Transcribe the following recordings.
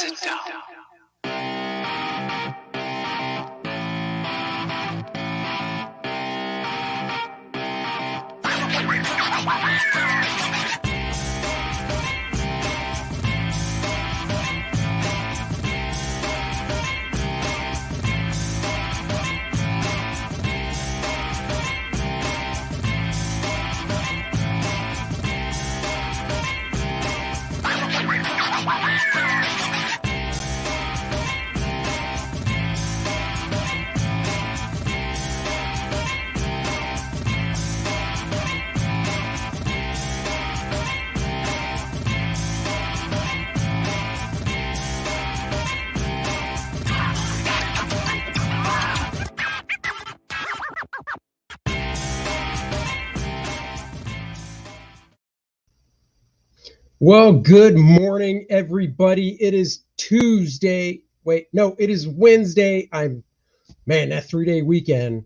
and sit down. Well, good morning, everybody. It is Tuesday. Wait, no, it is Wednesday. That 3-day weekend,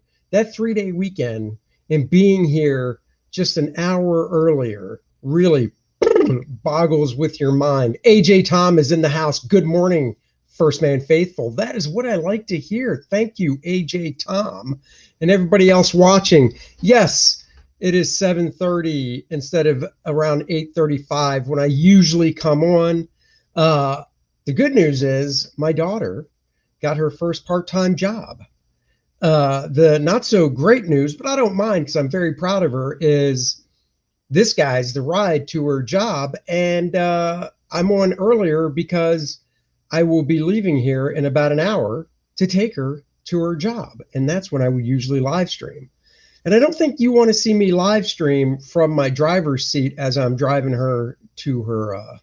and being here just an hour earlier really boggles with your mind. AJ Tom is in the house. Good morning, First Man Faithful. That is what I like to hear. Thank you, AJ Tom, and everybody else watching. Yes, it is 7:30 instead of around 8:35 when I usually come on. The good news is my daughter got her first part-time job. The not so great news, but I don't mind because I'm very proud of her, is this guy's the ride to her job. And I'm on earlier because I will be leaving here in about an hour to take her to her job. And that's when I would usually live stream. And I don't think you want to see me live stream from my driver's seat as I'm driving her to her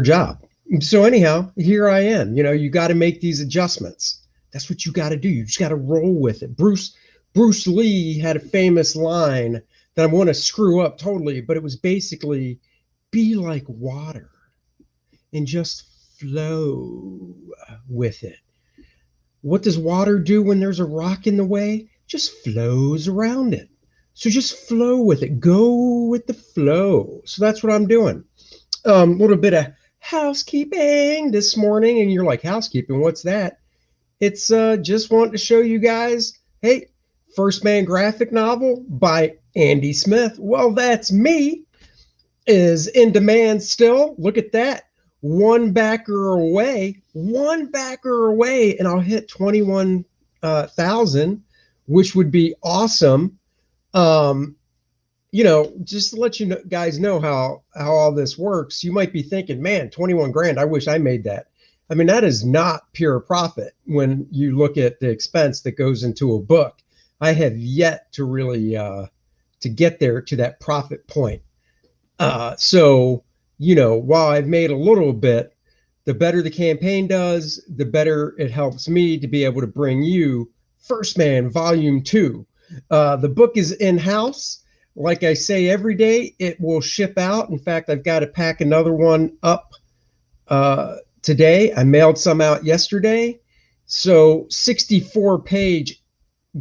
job. So anyhow, here I am. You know, you got to make these adjustments. That's what you got to do. You just got to roll with it. Bruce Lee had a famous line that I'm going to screw up totally, but it was basically, be like water and just flow with it. What does water do when there's a rock in the way? Just flows around it. So just flow with it. Go with the flow. So that's what I'm doing. A little bit of housekeeping this morning. And you're like, housekeeping? What's that? It's just wanting to show you guys, hey, First Man graphic novel by Andy Smith. Well, that's me. Is in demand still. Look at that. One backer away, and I'll hit 21,000. Which would be awesome. You know, just to let you guys know how all this works, you might be thinking, man, 21 grand, I wish I made that. I mean, that is not pure profit when you look at the expense that goes into a book. I have yet to really to get there to that profit point. So, you know, while I've made a little bit, the better the campaign does, the better it helps me to be able to bring you First Man Volume 2. The book is in-house. Like I say every day, it will ship out. In fact, I've got to pack another one up today. I mailed some out yesterday. So 64-page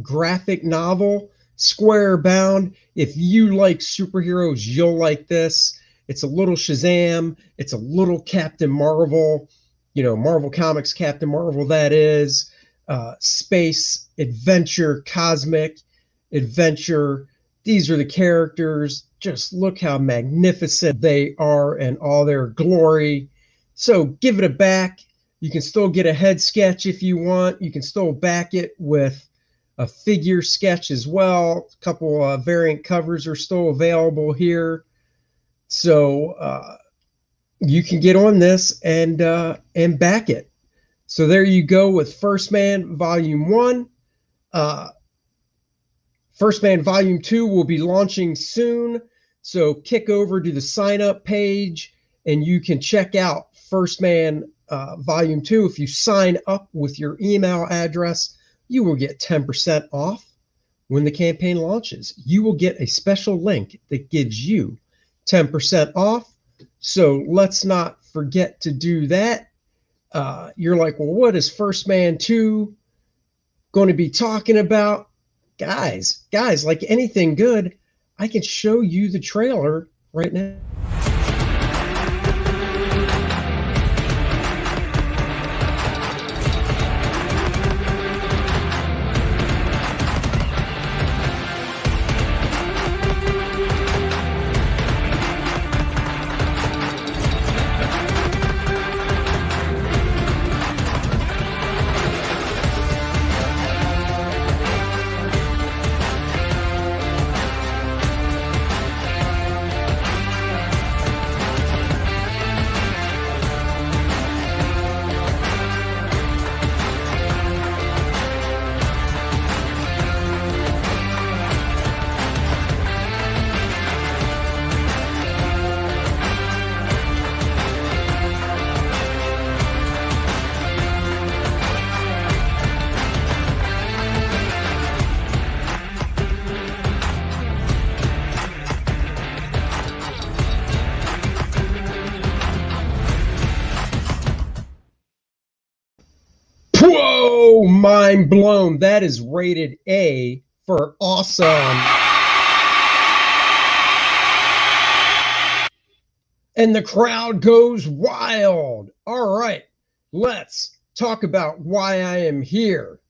graphic novel, square bound. If you like superheroes, you'll like this. It's a little Shazam. It's a little Captain Marvel. You know, Marvel Comics Captain Marvel, that is. Space, adventure, cosmic adventure. These are the characters. Just look how magnificent they are in all their glory. So give it a back. You can still get a head sketch if you want. You can still back it with a figure sketch as well. A couple variant covers are still available here. So you can get on this and back it. So there you go with First Man Volume 1. First Man Volume 2 will be launching soon. So kick over to the sign up page and you can check out First Man Volume 2. If you sign up with your email address, you will get 10% off when the campaign launches. You will get a special link that gives you 10% off. So let's not forget to do that. You're like, well, what is First Man 2 going to be talking about? Guys, like anything good, I can show you the trailer right now. mind blown. That is rated A for awesome. And the crowd goes wild. All right, let's talk about why I am here.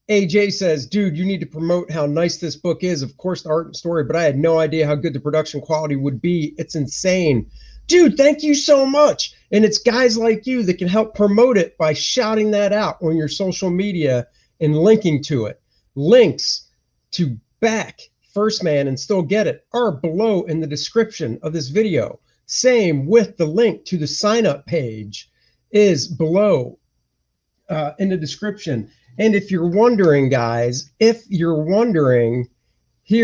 AJ says, dude, you need to promote how nice this book is. Of course, the art and story, but I had no idea how good the production quality would be. It's insane. Dude, thank you so much. And it's guys like you that can help promote it by shouting that out on your social media and linking to it. Links to back First Man and Still Get It are below in the description of this video. Same with the link to the sign-up page is below in the description. And if you're wondering, guys, here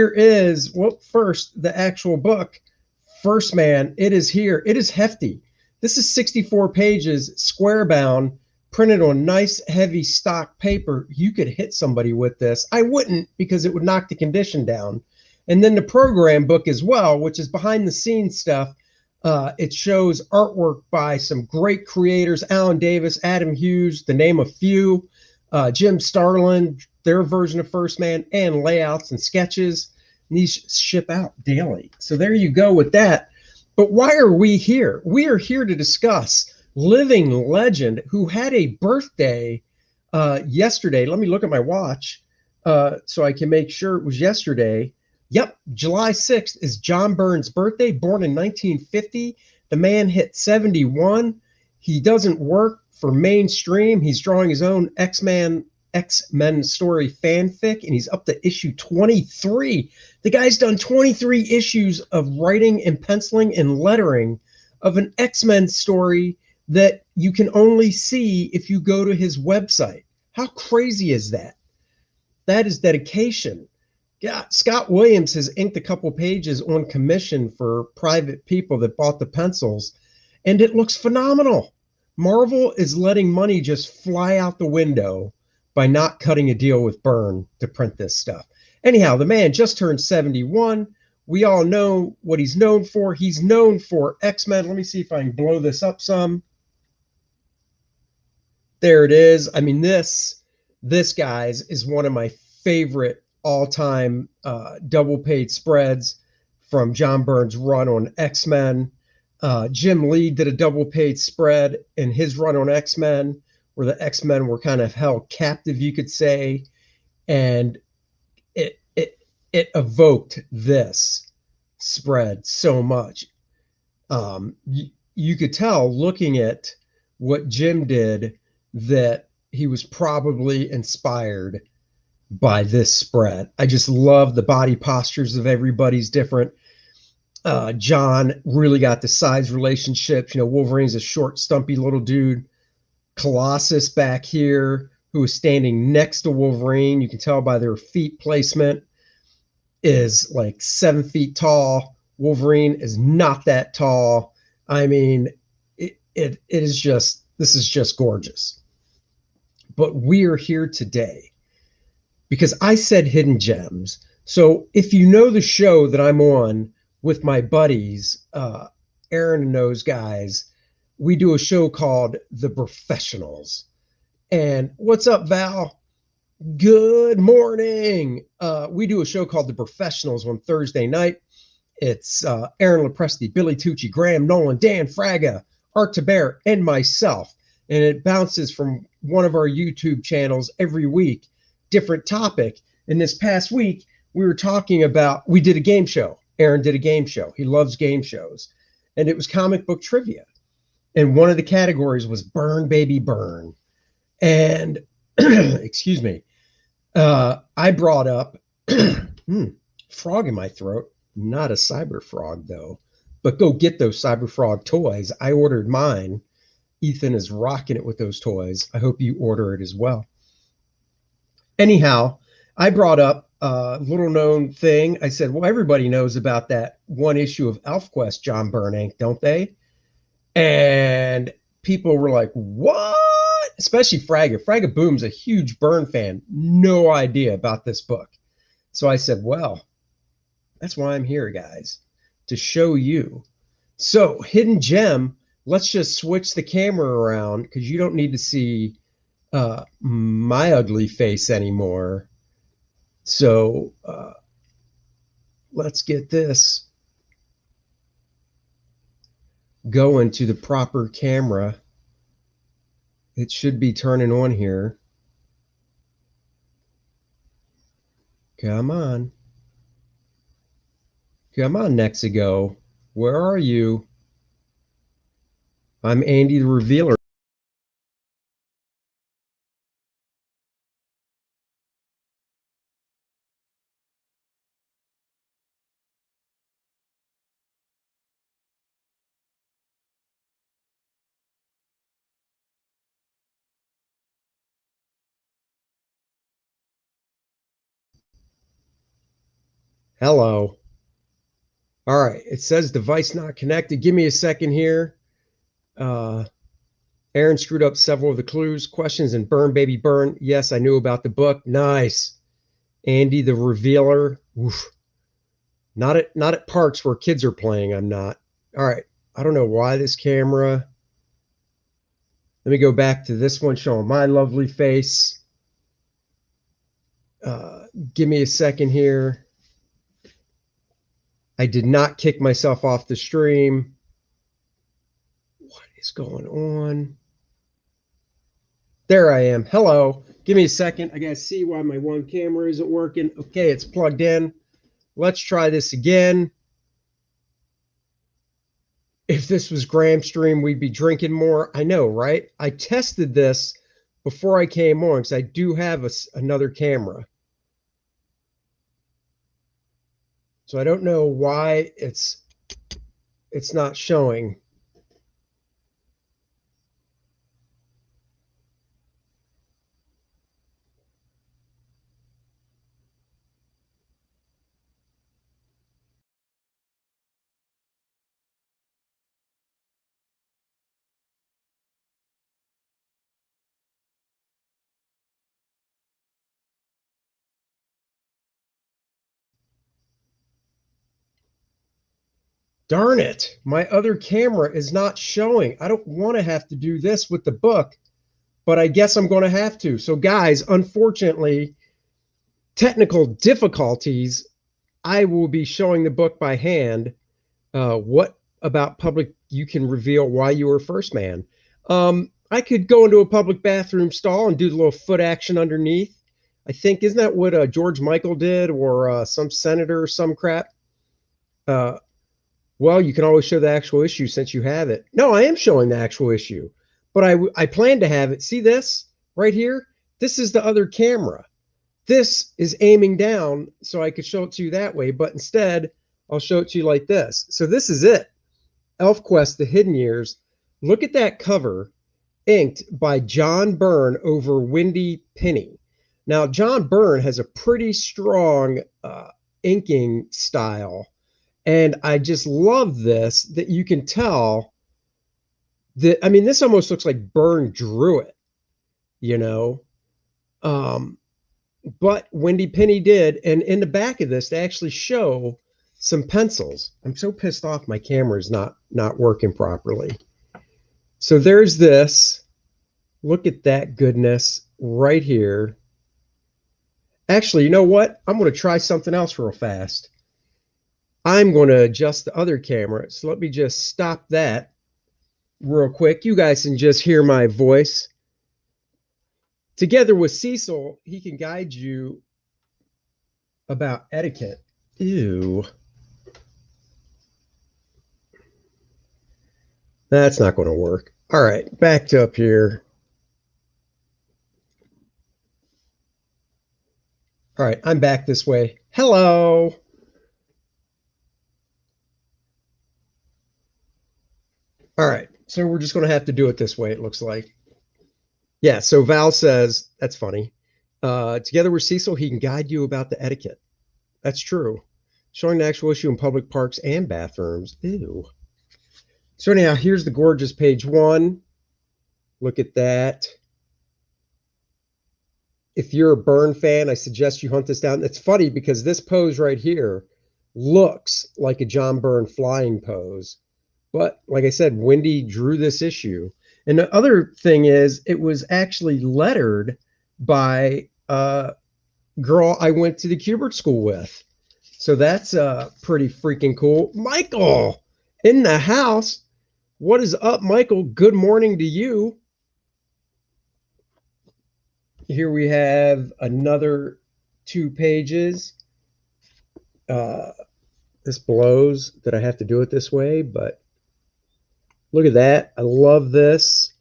is, well, first, the actual book, First Man. It is here. It is hefty. This is 64 pages, square bound, printed on nice, heavy stock paper. You could hit somebody with this. I wouldn't, because it would knock the condition down. And then the program book as well, which is behind the scenes stuff. It shows artwork by some great creators, Alan Davis, Adam Hughes, to name a few, Jim Starlin, their version of First Man, and layouts and sketches. And these ship out daily. So there you go with that. But why are we here? We are here to discuss living legend who had a birthday yesterday. Let me look at my watch so I can make sure it was yesterday. Yep, July 6th is John Byrne's birthday, born in 1950. The man hit 71. He doesn't work for mainstream. He's drawing his own X-Men story fanfic, and he's up to issue 23. The guy's done 23 issues of writing and penciling and lettering of an X-Men story that you can only see if you go to his website. How crazy is that? That is dedication. Yeah, Scott Williams has inked a couple pages on commission for private people that bought the pencils, and it looks phenomenal. Marvel is letting money just fly out the window by not cutting a deal with Byrne to print this stuff. Anyhow, the man just turned 71. We all know what he's known for. He's known for X-Men. Let me see if I can blow this up some. There it is. I mean, this guys is one of my favorite all-time double page spreads from John Byrne's run on X-Men. Jim Lee did a double page spread in his run on X-Men, where the X-Men were kind of held captive, you could say, and it evoked this spread so much. You could tell looking at what Jim did that he was probably inspired by this spread. I just love the body postures of everybody's different. John really got the size relationships. You know, Wolverine's a short, stumpy little dude. Colossus back here, who is standing next to Wolverine, you can tell by their feet placement, is like 7 feet tall. Wolverine is not that tall. I mean, it is just, this is just gorgeous. But we are here today because I said hidden gems. So if you know the show that I'm on with my buddies, Aaron and those guys, we do a show called The Brofessionals. And what's up, Val? Good morning. We do a show called The Brofessionals on Thursday night. It's Aaron Lepresti, Billy Tucci, Graham Nolan, Dan Fraga, Art Bear, and myself. And it bounces from one of our YouTube channels every week, different topic. And this past week, we were talking about, we did a game show. Aaron did a game show. He loves game shows. And it was comic book trivia. And one of the categories was Burn, Baby, Burn. And, excuse me, I brought up, frog in my throat, not a cyber frog though, but go get those cyber frog toys. I ordered mine. Ethan is rocking it with those toys. I hope you order it as well. Anyhow, I brought up a little known thing. I said, well, everybody knows about that one issue of ElfQuest John Byrne inked, don't they? And people were like, what? Especially Fraga. Fraga Boom's a huge Byrne fan. No idea about this book. So I said, well, that's why I'm here, guys, to show you. So hidden gem, let's just switch the camera around because you don't need to see my ugly face anymore. So let's get this going to the proper camera. It should be turning on here. Come on. Come on, Nexigo. Where are you? I'm Andy the Revealer. Hello. All right. It says device not connected. Give me a second here. Aaron screwed up several of the clues, questions, and Burn, baby, burn. Yes, I knew about the book. Nice. Andy the Revealer. Oof. Not at parks where kids are playing. I'm not. All right. I don't know why this camera. Let me go back to this one showing my lovely face. Give me a second here. I did not kick myself off the stream. What is going on? There I am. Hello. Give me a second. I got to see why my one camera isn't working. Okay, it's plugged in. Let's try this again. If this was Graham's stream, we'd be drinking more. I know, right? I tested this before I came on because I do have another camera. So I don't know why it's not showing. Darn it. My other camera is not showing. I don't want to have to do this with the book, but I guess I'm going to have to. So guys, unfortunately, technical difficulties. I will be showing the book by hand. What about public you can reveal why you were first man? I could go into a public bathroom stall and do the little foot action underneath. I think, isn't that what George Michael did, or some senator or some crap? Well, you can always show the actual issue since you have it. No, I am showing the actual issue, but I plan to have it. See this right here? This is the other camera. This is aiming down so I could show it to you that way, but instead I'll show it to you like this. So this is it. ElfQuest, The Hidden Years. Look at that cover, inked by John Byrne over Wendy Penny. Now, John Byrne has a pretty strong inking style, and I just love this, that you can tell that, I mean, this almost looks like Byrne drew it, you know? But Wendy Penny did, and in the back of this, they actually show some pencils. I'm so pissed off my camera is not working properly. So there's this. Look at that goodness right here. Actually, you know what? I'm going to try something else real fast. I'm going to adjust the other camera. So let me just stop that real quick. You guys can just hear my voice. Together with Cecil, he can guide you about etiquette. Ew. That's not going to work. All right, back up here. All right, I'm back this way. Hello. All right, so we're just going to have to do it this way, it looks like. Yeah, so Val says, that's funny. Together with Cecil, he can guide you about the etiquette. That's true. Showing the actual issue in public parks and bathrooms. Ew. So anyhow, here's the gorgeous page 1. Look at that. If you're a Byrne fan, I suggest you hunt this down. It's funny because this pose right here looks like a John Byrne flying pose. But like I said, Wendy drew this issue. And the other thing is, it was actually lettered by a girl I went to the Kubert school with. So that's pretty freaking cool. Michael in the house. What is up, Michael? Good morning to you. Here we have another 2 pages. This blows that I have to do it this way, but look at that. I love this.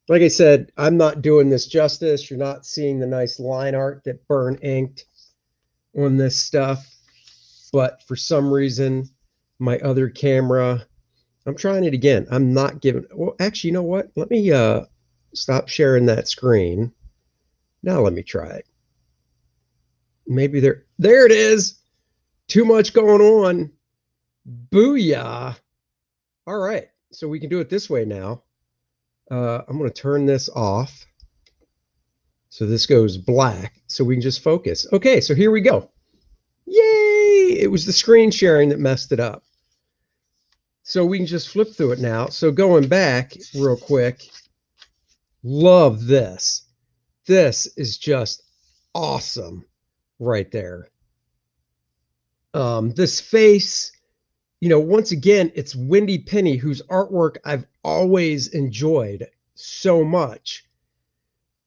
Like I said, I'm not doing this justice. You're not seeing the nice line art that Byrne inked on this stuff. But for some reason, my other camera, I'm trying it again. I'm not giving, well, actually, you know what? Let me stop sharing that screen. Now let me try it. Maybe there it is. Too much going on. Booyah. All right. So we can do it this way now. I'm going to turn this off. So this goes black so we can just focus. Okay, so here we go. Yay! It was the screen sharing that messed it up. So we can just flip through it now. So going back real quick, love this. This is just awesome right there. This face, you know, once again, it's Wendy Penny, whose artwork I've always enjoyed so much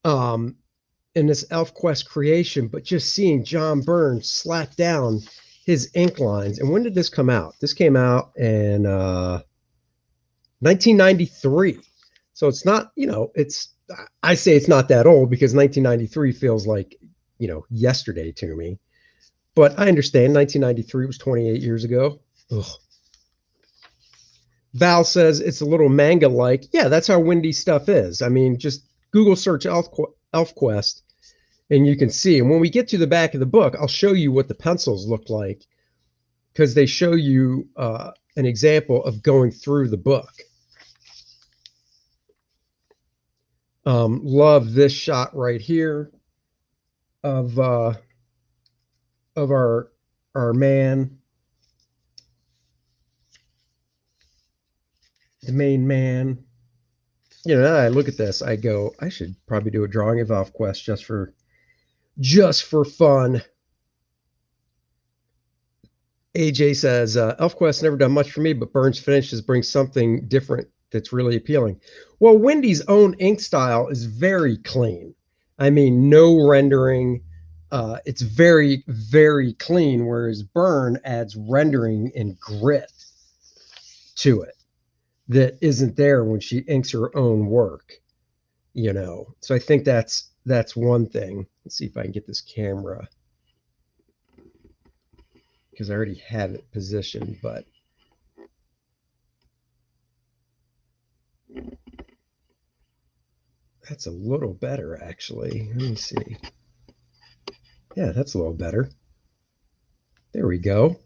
in this ElfQuest creation, but just seeing John Byrne slap down his ink lines. And when did this come out? This came out in 1993. So it's not, you know, I say it's not that old because 1993 feels like, you know, yesterday to me. But I understand 1993 was 28 years ago. Ugh. Val says it's a little manga-like. Yeah, that's how Wendy stuff is. I mean, just Google search ElfQuest and you can see. And when we get to the back of the book, I'll show you what the pencils look like because they show you an example of going through the book. Love this shot right here of our man, the main man. You know, I look at this, I go, I should probably do a drawing of ElfQuest just for fun. AJ says, ElfQuest never done much for me, but Byrne's finishes bring something different that's really appealing. Well, Wendy's own ink style is very clean. I mean, no rendering. It's very, very clean, whereas Byrne adds rendering and grit to it that isn't there when she inks her own work, you know. So I think that's one thing. Let's see if I can get this camera because I already have it positioned, but that's a little better actually. Let me see. Yeah, that's a little better. There we go.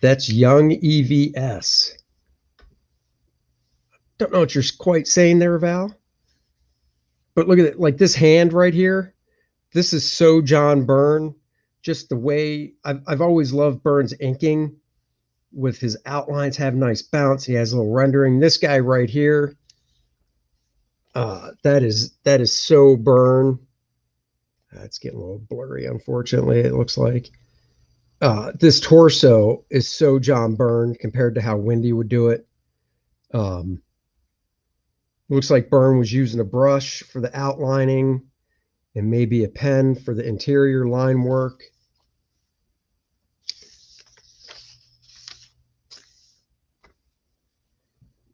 That's Young EVS. Don't know what you're quite saying there, Val. But look at it, like this hand right here. This is so John Byrne. Just the way I've always loved Byrne's inking with his outlines have nice bounce. He has a little rendering. This guy right here, that is so Byrne. It's getting a little blurry, unfortunately, it looks like. This torso is so John Byrne compared to how Wendy would do it. Looks like Byrne was using a brush for the outlining and maybe a pen for the interior line work.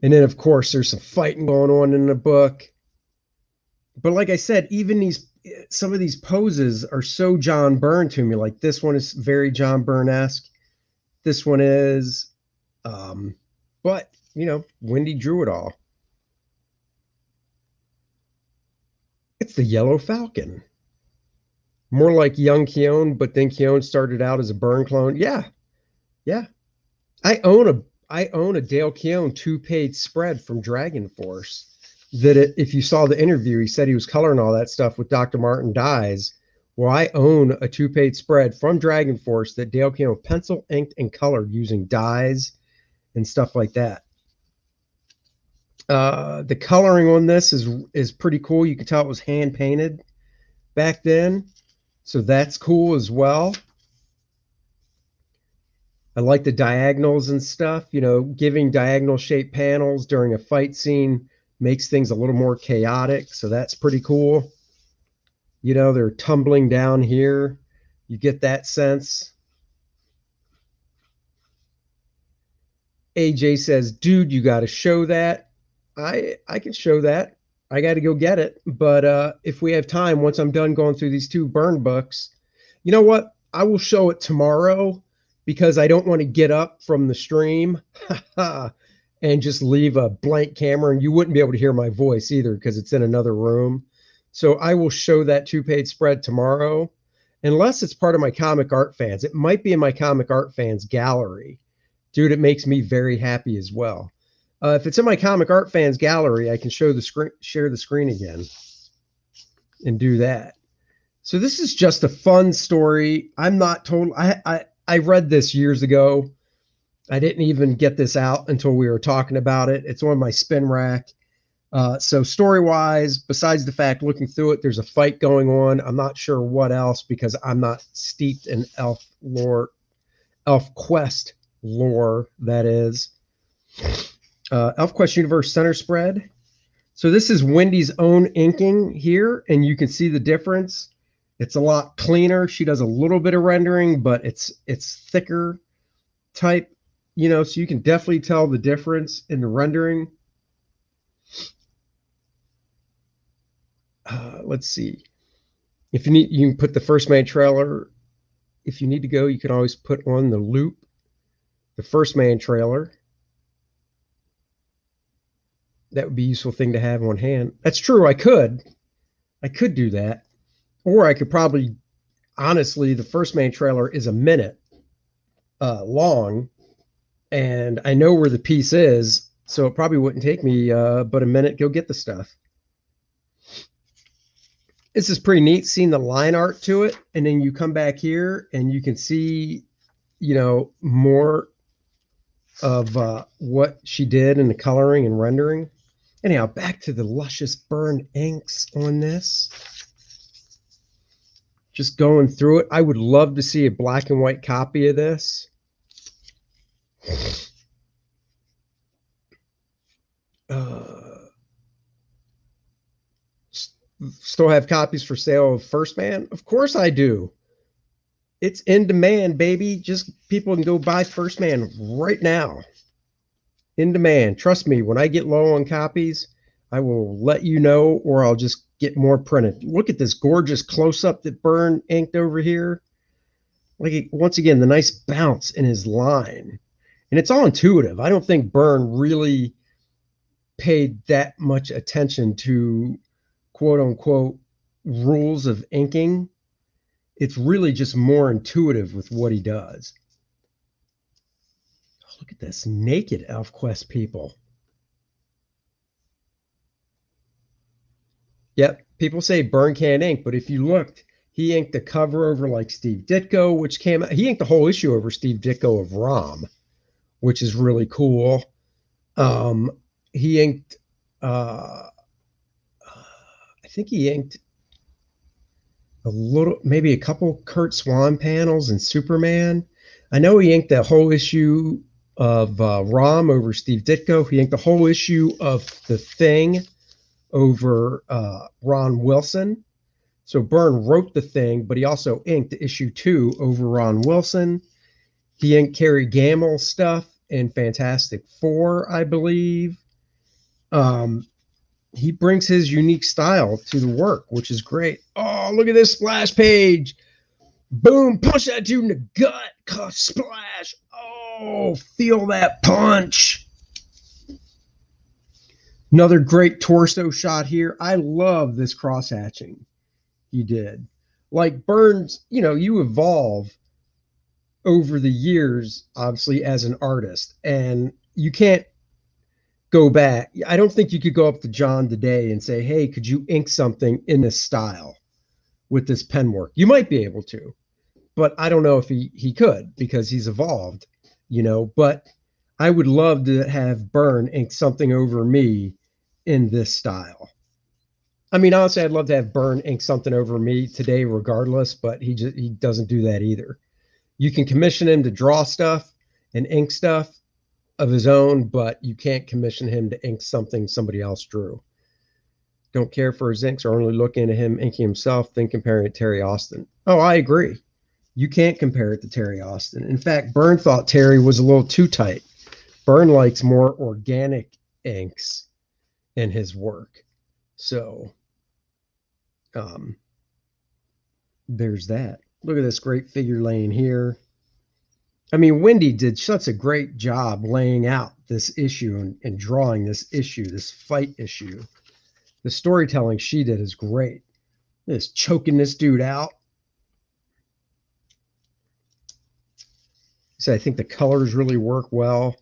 And then, of course, there's some fighting going on in the book. But like I said, even some of these poses are so John Byrne to me. Like this one is very John Byrne-esque. This one is. But, you know, Wendy drew it all. It's the Yellow Falcon. More like young Keown, but then Keown started out as a Byrne clone. Yeah. Yeah. I own a Dale Keown 2-page spread from Dragon Force that if you saw the interview, he said he was coloring all that stuff with Dr. Martin dyes. Well, I own a 2-page spread from Dragon Force that Dale Keown pencil, inked, and colored using dyes and stuff like that. The coloring on this is pretty cool. You can tell it was hand painted back then, so that's cool as well. I like the diagonals and stuff. You know, giving diagonal shaped panels during a fight scene makes things a little more chaotic, so that's pretty cool. You know, they're tumbling down here. You get that sense. AJ says, dude, you got to show that. I can show that. I got to go get it. But if we have time, once I'm done going through these 2 Byrne books, you know what? I will show it tomorrow because I don't want to get up from the stream and just leave a blank camera. And you wouldn't be able to hear my voice either because it's in another room. So I will show that 2-page spread tomorrow, unless it's part of my Comic Art Fans. It might be in my Comic Art Fans gallery. Dude, it makes me very happy as well. If it's in my Comic Art Fans gallery, I can share the screen again and do that. So this is just a fun story. I'm not told. I read this years ago. I didn't even get this out until we were talking about it. It's on my spin rack. So story-wise, besides the fact looking through it, there's a fight going on. I'm not sure what else because I'm not steeped in elf lore, elf quest lore, that is. ElfQuest Universe Center Spread. So this is Wendy's own inking here, and you can see the difference. It's a lot cleaner. She does a little bit of rendering, but it's thicker type, you know, so you can definitely tell the difference in the rendering. Let's see. If you need, you can put the First Man trailer. If you need to go, you can always put on the loop the First Man trailer. That would be a useful thing to have on hand. That's true. I could do that. Or I could probably, honestly, the First Man trailer is a minute long, and I know where the piece is, so it probably wouldn't take me but a minute to go get the stuff. This is pretty neat, seeing the line art to it, and then you come back here and you can see, you know, more of what she did in the coloring and rendering. Anyhow, back to the luscious Byrne inks on this. Just going through it. I would love to see a black and white copy of this. Still have copies for sale of First Man? Of course I do. It's in demand, baby. Just people can go buy First Man right now. In demand. Trust me, when I get low on copies, I will let you know, or I'll just get more printed. Look at this gorgeous close-up that Byrne inked over here. Like, once again, the nice bounce in his line. And it's all intuitive. I don't think Byrne really paid that much attention to quote-unquote rules of inking. It's really just more intuitive with what he does. Look at this naked ElfQuest people. Yep, people say Byrne can't ink, but if you looked, he inked the cover over like Steve Ditko, which came out. He inked the whole issue over Steve Ditko of Rom, which is really cool. He inked, I think he inked a little, maybe a couple Kurt Swan panels and Superman. I know he inked the whole issue of Rom over Steve Ditko. He inked the whole issue of The Thing over Ron Wilson. So Byrne wrote The Thing, but he also inked issue 2 over Ron Wilson. He inked Carrie Gamble stuff in Fantastic Four, I believe. He brings his unique style to the work, which is great. Oh, look at this splash page. Boom, punch that dude in the gut. Splash. Oh, feel that punch. Another great torso shot here. I love this cross-hatching he did. Like Byrne's, you know, you evolve over the years, obviously, as an artist. And you can't go back. I don't think you could go up to John today and say, hey, could you ink something in this style with this pen work? You might be able to, but I don't know if he could, because he's evolved, you know. But I would love to have Byrne ink something over me in this style. I mean, honestly, I'd love to have Byrne ink something over me today regardless, but he doesn't do that either. You can commission him to draw stuff and ink stuff of his own, but you can't commission him to ink something somebody else drew. Don't care for his inks, or only looking at him inking himself, then comparing it to Terry Austin. Oh, I agree. You can't compare it to Terry Austin. In fact, Byrne thought Terry was a little too tight. Byrne likes more organic inks in his work. So there's that. Look at this great figure laying here. I mean, Wendy did such a great job laying out this issue and drawing this issue, this fight issue. The storytelling she did is great. This choking this dude out. So I think the colors really work well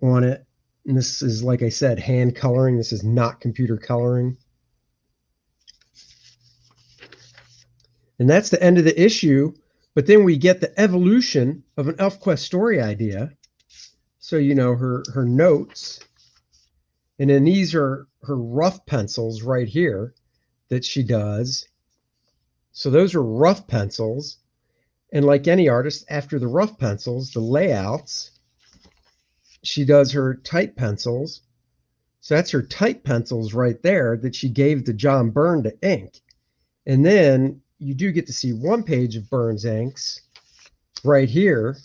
on it. And this is, like I said, hand coloring. This is not computer coloring. And that's the end of the issue. But then we get the evolution of an ElfQuest story idea. So, you know, her notes. And then these are her rough pencils right here that she does. So those are rough pencils. And like any artist, after the rough pencils, the layouts, she does her tight pencils. So that's her tight pencils right there that she gave to John Byrne to ink. And then you do get to see one page of Byrne's inks right here.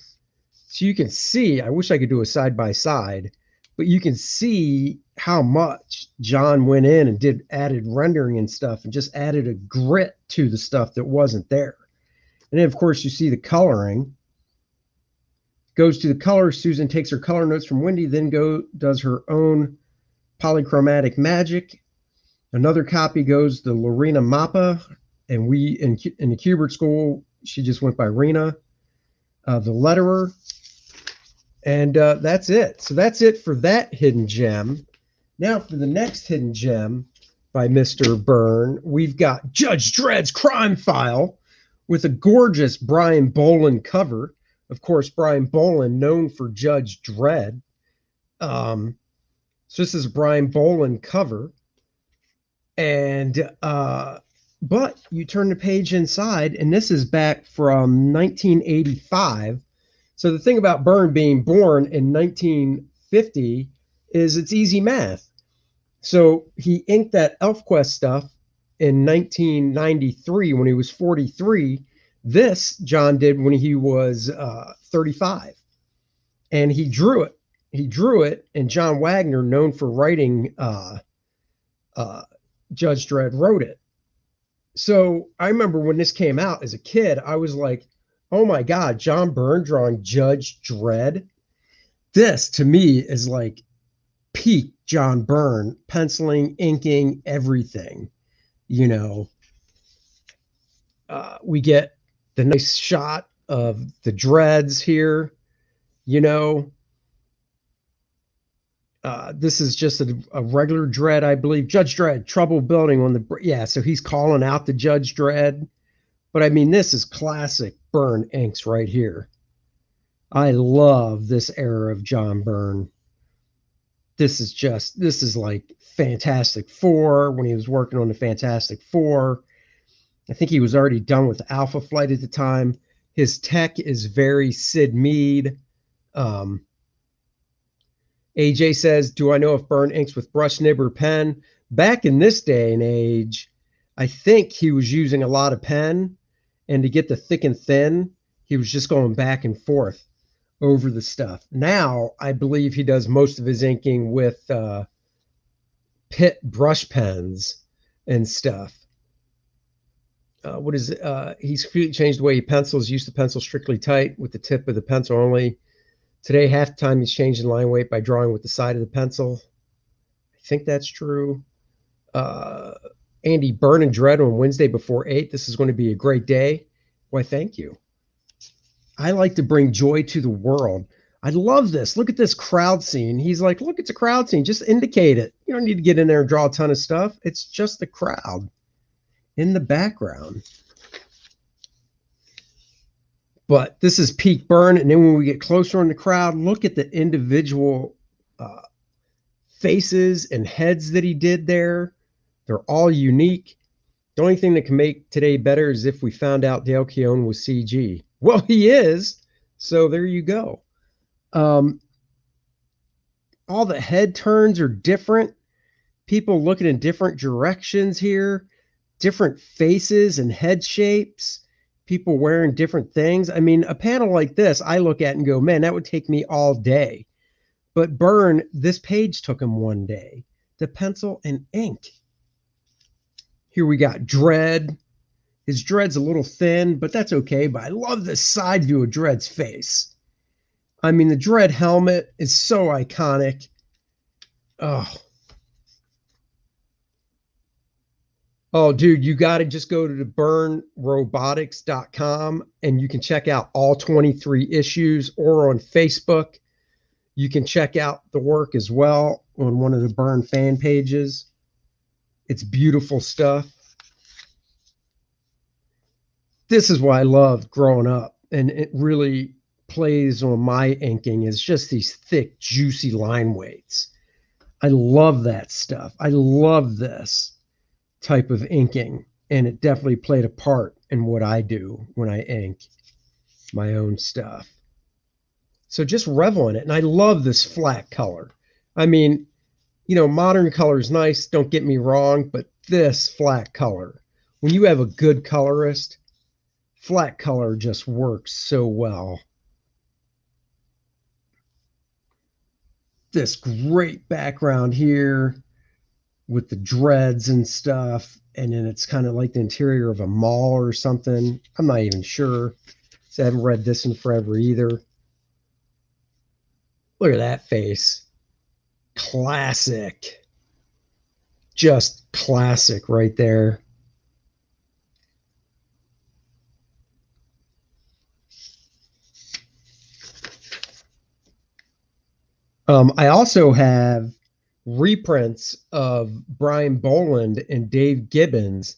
So you can see, I wish I could do a side by side, but you can see how much John went in and added rendering and stuff and just added a grit to the stuff that wasn't there. And then, of course, you see the coloring. Goes to the color. Susan takes her color notes from Wendy, then does her own polychromatic magic. Another copy goes to Lorena Mappa, and we in the Kubert School, she just went by Rena, the letterer. And that's it. So that's it for that hidden gem. Now for the next hidden gem by Mr. Byrne, we've got Judge Dredd's Crime File with a gorgeous Brian Bolland cover. Of course, Brian Bolland, known for Judge Dredd. So this is a Brian Bolland cover. And but you turn the page inside, and this is back from 1985. So the thing about Byrne being born in 1950 is it's easy math. So he inked that ElfQuest stuff in 1993 when he was 43. This John did when he was 35. And he drew it. He drew it, and John Wagner, known for writing Judge Dredd, wrote it. So I remember when this came out as a kid, I was like, oh my God, John Byrne drawing Judge Dredd. This to me is like peak John Byrne, penciling, inking, everything. You know, we get the nice shot of the dreads here, you know. This is just a regular Dredd, I believe. Judge Dredd, trouble building on the... Yeah, so he's calling out the Judge Dredd. But I mean, this is classic Byrne inks right here. I love this era of John Byrne. This is like Fantastic Four, when he was working on the Fantastic Four. I think he was already done with Alpha Flight at the time. His tech is very Sid Mead. AJ says, do I know if Byrne inks with brush nib or pen? Back in this day and age, I think he was using a lot of pen, and to get the thick and thin, he was just going back and forth over the stuff. Now, I believe he does most of his inking with Pitt brush pens and stuff. What is it? He's completely changed the way he pencils. Used to pencil strictly tight with the tip of the pencil only. Today, half the time he's changing line weight by drawing with the side of the pencil. I think that's true. Andy, Byrne and Dredd on Wednesday before 8. This is going to be a great day. Why, thank you. I like to bring joy to the world. I love this. Look at this crowd scene. He's like, look, it's a crowd scene. Just indicate it. You don't need to get in there and draw a ton of stuff. It's just the crowd in the background. But this is peak Byrne. And then when we get closer in the crowd, look at the individual faces and heads that he did there, they're all unique. The only thing that can make today better is if we found out Dale Keown was CG. Well, he is. So there you go. All the head turns are different. People looking in different directions here, different faces and head shapes, people wearing different things. I mean, a panel like this, I look at and go, man, that would take me all day. But Byrne, this page took him one day. The pencil and ink. Here we got Dredd. His Dredd's a little thin, but that's okay. But I love this side view of Dredd's face. I mean, the Dredd helmet is so iconic. Oh, dude, you got to just go to the byrnerobotics.com and you can check out all 23 issues, or on Facebook. You can check out the work as well on one of the Byrne fan pages. It's beautiful stuff. This is what I loved growing up, and it really plays on my inking, is just these thick, juicy line weights. I love that stuff. I love this type of inking, and it definitely played a part in what I do when I ink my own stuff. So just revel in it. And I love this flat color. I mean, you know, modern color is nice, don't get me wrong, but this flat color, when you have a good colorist, flat color just works so well. This great background here with the dreads and stuff, and then it's kind of like the interior of a mall or something. I'm not even sure. So I haven't read this in forever either. Look at that face. Classic. Just classic right there. I also have reprints of Brian Boland and Dave Gibbons'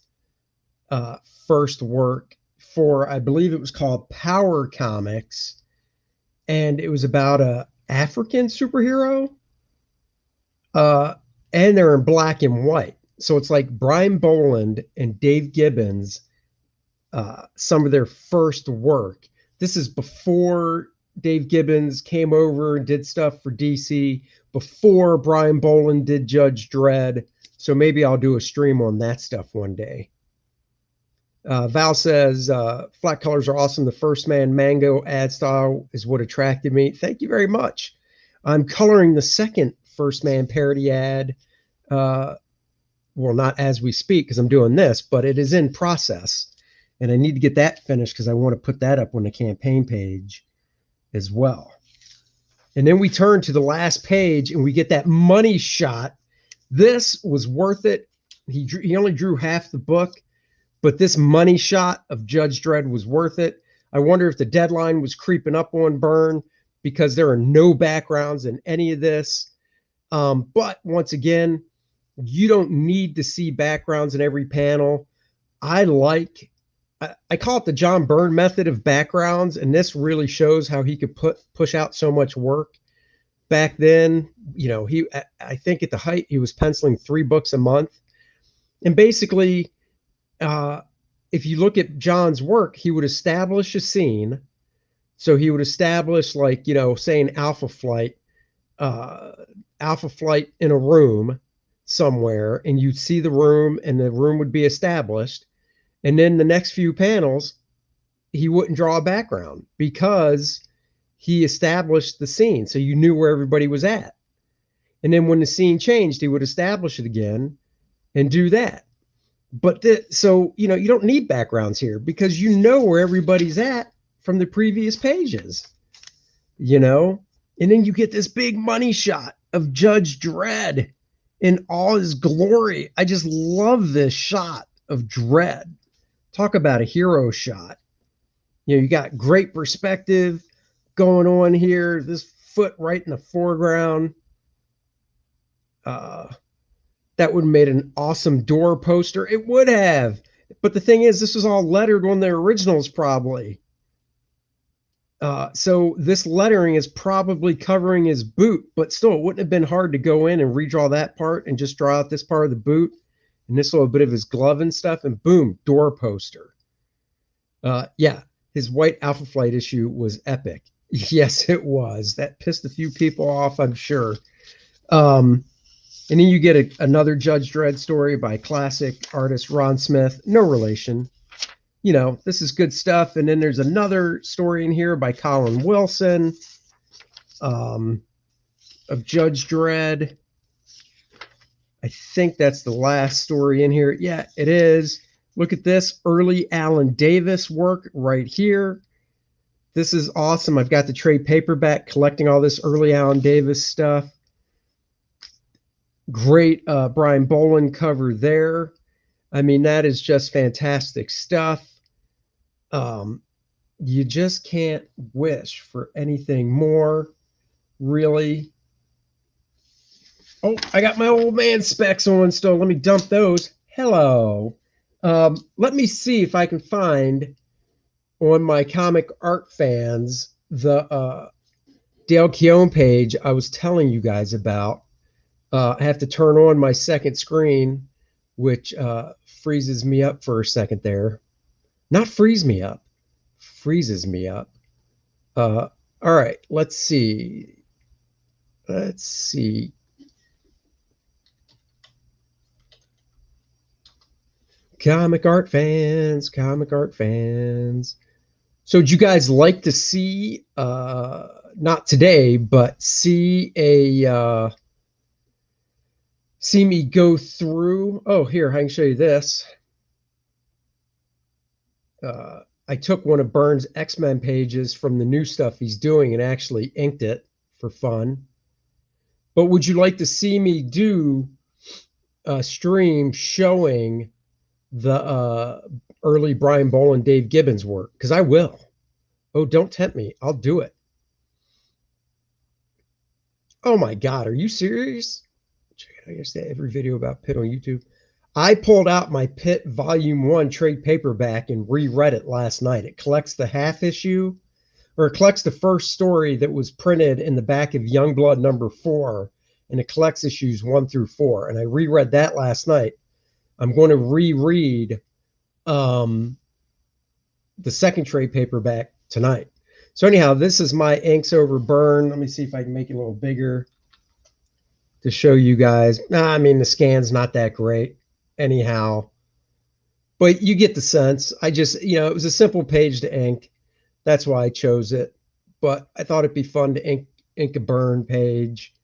first work for, I believe it was called Power Comics, and it was about a African superhero, and they're in black and white. So it's like Brian Boland and Dave Gibbons, some of their first work. This is before Dave Gibbons came over and did stuff for DC, before Brian Boland did Judge Dredd. So maybe I'll do a stream on that stuff one day. Val says, flat colors are awesome. The First Man Mango ad style is what attracted me. Thank you very much. I'm coloring the second First Man parody ad. Well, not as we speak because I'm doing this, but it is in process. And I need to get that finished because I want to put that up on the campaign page as well. And then we turn to the last page and we get that money shot. This was worth it. He only drew half the book, but this money shot of Judge Dredd was worth it. I wonder if the deadline was creeping up on Byrne because there are no backgrounds in any of this. But once again, you don't need to see backgrounds in every panel. I call it the John Byrne method of backgrounds, and this really shows how he could push out so much work. Back then, you know, I think at the height, he was penciling 3 books a month. And basically, if you look at John's work, he would establish a scene. So he would establish, like, you know, say an Alpha Flight in a room somewhere, and you'd see the room, and the room would be established. And then the next few panels, he wouldn't draw a background because he established the scene. So you knew where everybody was at. And then when the scene changed, he would establish it again and do that. But so, you know, you don't need backgrounds here because you know where everybody's at from the previous pages, you know? And then you get this big money shot of Judge Dredd in all his glory. I just love this shot of Dredd. Talk about a hero shot. You know, you got great perspective going on here. This foot right in the foreground. That would have made an awesome door poster. It would have. But the thing is, this was all lettered on the originals probably. So this lettering is probably covering his boot, but still, it wouldn't have been hard to go in and redraw that part and just draw out this part of the boot and this little bit of his glove and stuff, and boom, door poster. Yeah, his white Alpha Flight issue was epic. Yes, it was. That pissed a few people off, I'm sure. And then you get another Judge Dredd story by classic artist Ron Smith. No relation. You know, this is good stuff. And then there's another story in here by Colin Wilson of Judge Dredd. I think that's the last story in here. Yeah, it is. Look at this early Alan Davis work right here. This is awesome. I've got the trade paperback collecting all this early Alan Davis stuff. Great Brian Boland cover there. I mean, that is just fantastic stuff. You just can't wish for anything more, really. Oh, I got my old man specs on still. Let me dump those. Hello. Let me see if I can find on my Comic Art Fans the Dale Keown page I was telling you guys about. I have to turn on my second screen, which freezes me up for a second there. Not freeze me up, freezes me up. All right, let's see. Let's see. Comic Art Fans, Comic Art Fans. So would you guys like to see, not today, but see me go through? Oh, here, I can show you this. I took one of Byrne's X-Men pages from the new stuff he's doing and actually inked it for fun. But would you like to see me do a stream showing the early Brian Boland, Dave Gibbons work? Because I will. Oh, don't tempt me. I'll do it. Oh my God, are you serious? I guess every video about Pitt on YouTube. I pulled out my Pitt Volume 1 trade paperback and reread it last night. It collects the half issue, or it collects the first story that was printed in the back of Youngblood #4, and it collects issues 1 through 4. And I reread that last night. I'm going to reread the second trade paperback tonight. So anyhow, this is my Inks Over Byrne. Let me see if I can make it a little bigger to show you guys. I mean, the scan's not that great anyhow, but you get the sense. I just, you know, it was a simple page to ink. That's why I chose it. But I thought it'd be fun to ink a Byrne page.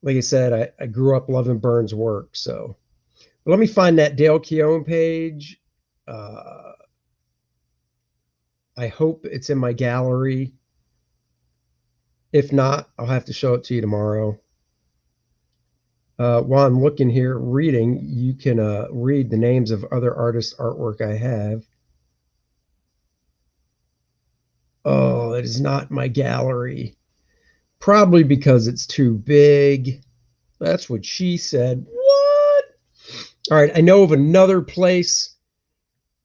Like I said, I grew up loving Byrne's work. So but let me find that Dale Keown page. I hope it's in my gallery. If not, I'll have to show it to you tomorrow. While I'm looking here, reading, you can read the names of other artists' artwork I have. Oh, it is not my gallery. Probably because it's too big. That's what she said. What? All right, I know of another place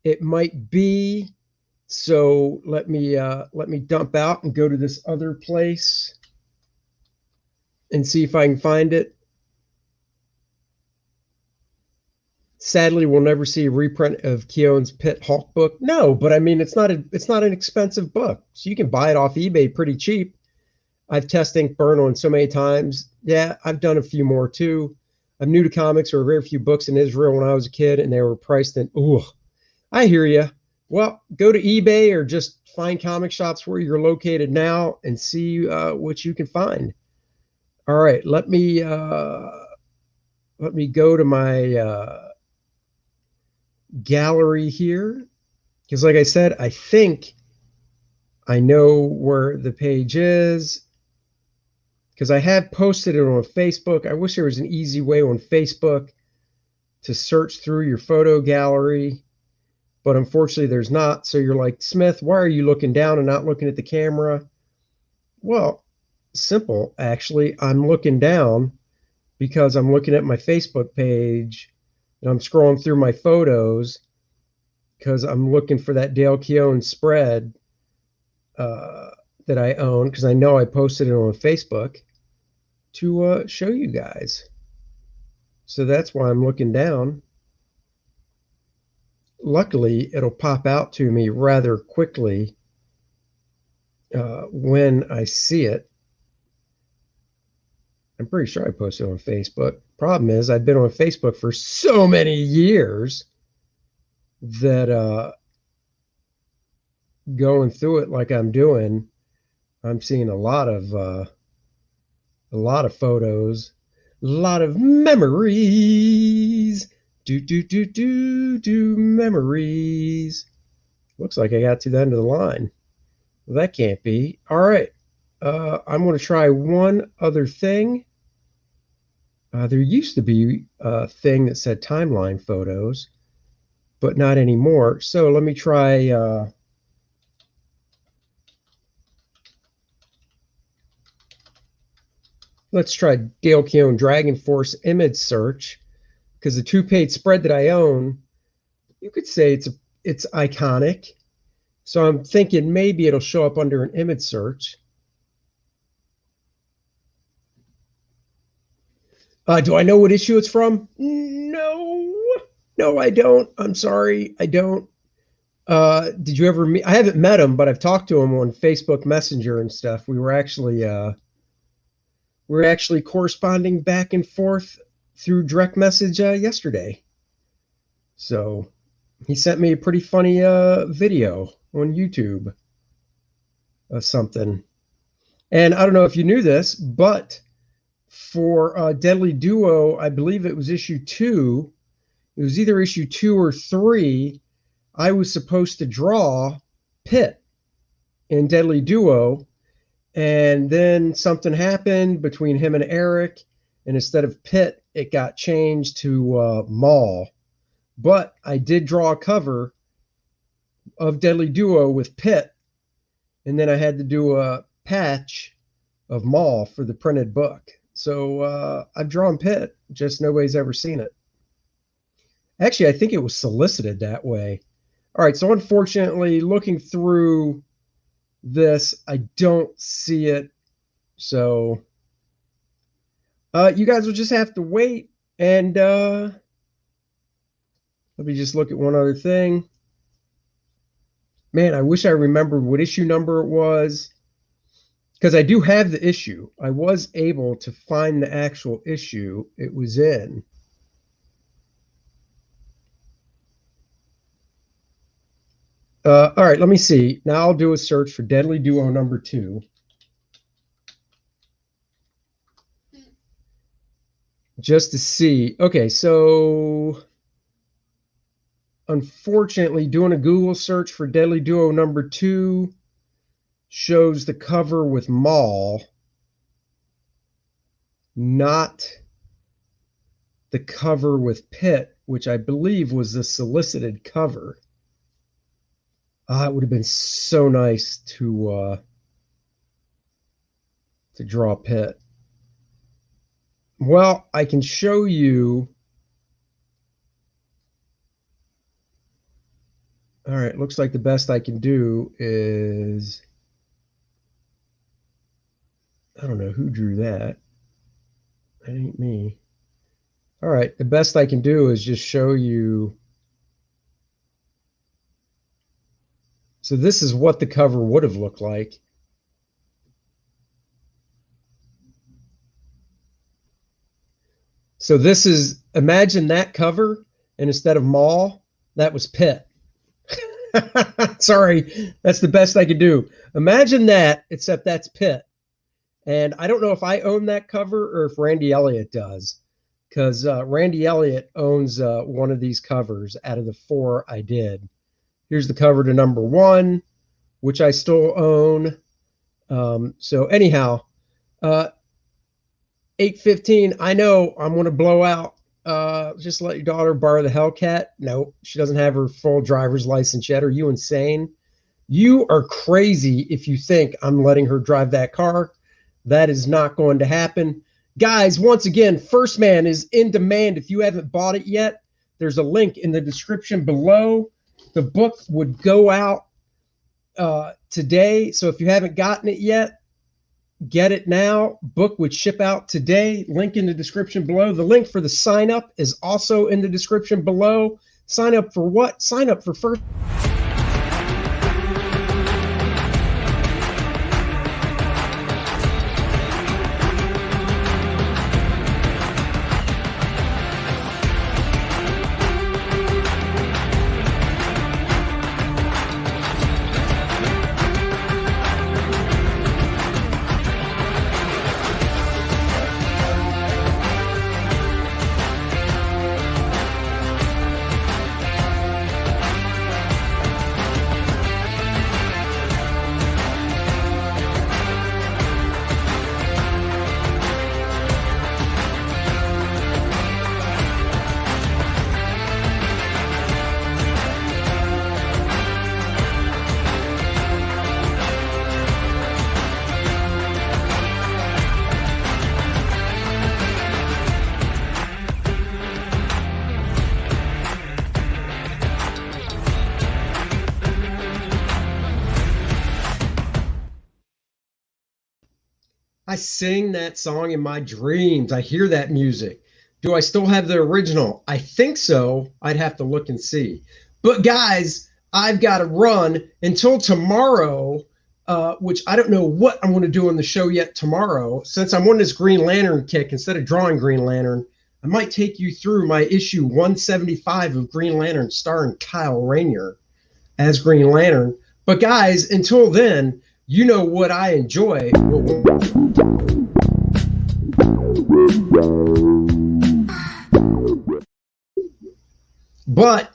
it might be. So let me dump out and go to this other place and see if I can find it. Sadly, we'll never see a reprint of Keown's Pitt Hulk book. No, but I mean, it's not an expensive book, so you can buy it off eBay pretty cheap. I've tested Byrne on so many times. Yeah, I've done a few more too. I'm new to comics. There were very few books in Israel when I was a kid, and they were priced in. Ooh, I hear you. Well, go to eBay or just find comic shops where you're located now and see what you can find. All right, let me go to my gallery here, because like I said, I think I know where the page is, because I have posted it on Facebook. I wish there was an easy way on Facebook to search through your photo gallery, but unfortunately there's not. So you're like, Smith, why are you looking down and not looking at the camera? Well, simple, actually. I'm looking down because I'm looking at my Facebook page and I'm scrolling through my photos because I'm looking for that Dale Keown spread that I own, because I know I posted it on Facebook, to show you guys. So that's why I'm looking down. Luckily, it'll pop out to me rather quickly when I see it. I'm pretty sure I posted on Facebook. Problem is, I've been on Facebook for so many years that going through it like I'm doing, I'm seeing a lot of photos, a lot of memories. Do memories. Looks like I got to the end of the line. Well, that can't be. All right. I'm going to try one other thing. There used to be a thing that said timeline photos, but not anymore. So let me try. Let's try Dale Keown Dragon Force image search, because the 2-page spread that I own, you could say it's iconic. So I'm thinking maybe it'll show up under an image search. Do I know what issue it's from? No, I don't. I'm sorry, I don't. Did you ever meet? I haven't met him, but I've talked to him on Facebook Messenger and stuff. We were actually corresponding back and forth through direct message yesterday. So he sent me a pretty funny video on YouTube of something. And I don't know if you knew this, but for Deadly Duo, I believe it was issue 2. It was either issue 2 or 3. I was supposed to draw Pitt in Deadly Duo, and then something happened between him and Eric, and instead of Pitt, it got changed to Maul. But I did draw a cover of Deadly Duo with Pitt, and then I had to do a patch of Maul for the printed book. So I've drawn Pitt, just nobody's ever seen it. Actually, I think it was solicited that way. All right, so unfortunately, looking through this, I don't see it. So you guys will just have to wait. And let me just look at one other thing. Man, I wish I remembered what issue number it was, because I do have the issue. I was able to find the actual issue it was in. All right, let me see. Now I'll do a search for Deadly Duo number 2. Just to see. Okay, so unfortunately, doing a Google search for Deadly Duo number 2 shows the cover with Maul, not the cover with Pitt, which I believe was the solicited cover. It would have been so nice to draw Pitt. Well, I can show you. All right, looks like the best I can do is, I don't know who drew that. That ain't me. All right, the best I can do is just show you. So this is what the cover would have looked like. So this is, imagine that cover, and instead of Maul, that was Pitt. Sorry, that's the best I could do. Imagine that, except that's Pitt. And I don't know if I own that cover or if Randy Elliott does, because Randy Elliott owns one of these covers out of the 4 I did. Here's the cover to number 1, which I still own. So anyhow, 8:15. I know I'm going to blow out. Just let your daughter borrow the Hellcat. No, she doesn't have her full driver's license yet. Are you insane? You are crazy if you think I'm letting her drive that car. That is not going to happen. Guys, once again, First Man is in demand. If you haven't bought it yet, there's a link in the description below. The book would go out today. So if you haven't gotten it yet, get it now. Book would ship out today. Link in the description below. The link for the sign up is also in the description below. Sign up for what? Sign up for first. I sing that song in my dreams. I hear that music. Do I still have the original? I think so. I'd have to look and see. But guys, I've got to run until tomorrow, which I don't know what I'm going to do on the show yet tomorrow. Since I'm on this Green Lantern kick, instead of drawing Green Lantern, I might take you through my issue 175 of Green Lantern starring Kyle Rayner as Green Lantern. But guys, until then, you know what I enjoy. But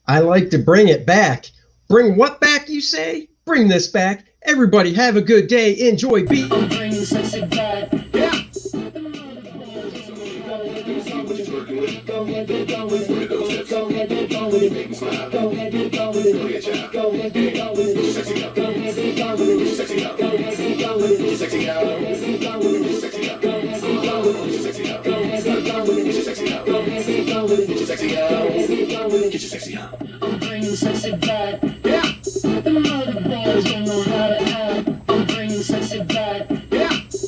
I like to bring it back. Bring what back, you say? Bring this back. Everybody have a good day. Enjoy beat. I'm bringing sexy back. Yeah. Go ahead, go with it. Go ahead, go with it. Go ahead, go with it. Go ahead, go with it. Sexy girl. Go ahead, go with it. Sexy girl. Go ahead, go with it. Sexy girl. Go ahead, go with it. Sexy girl.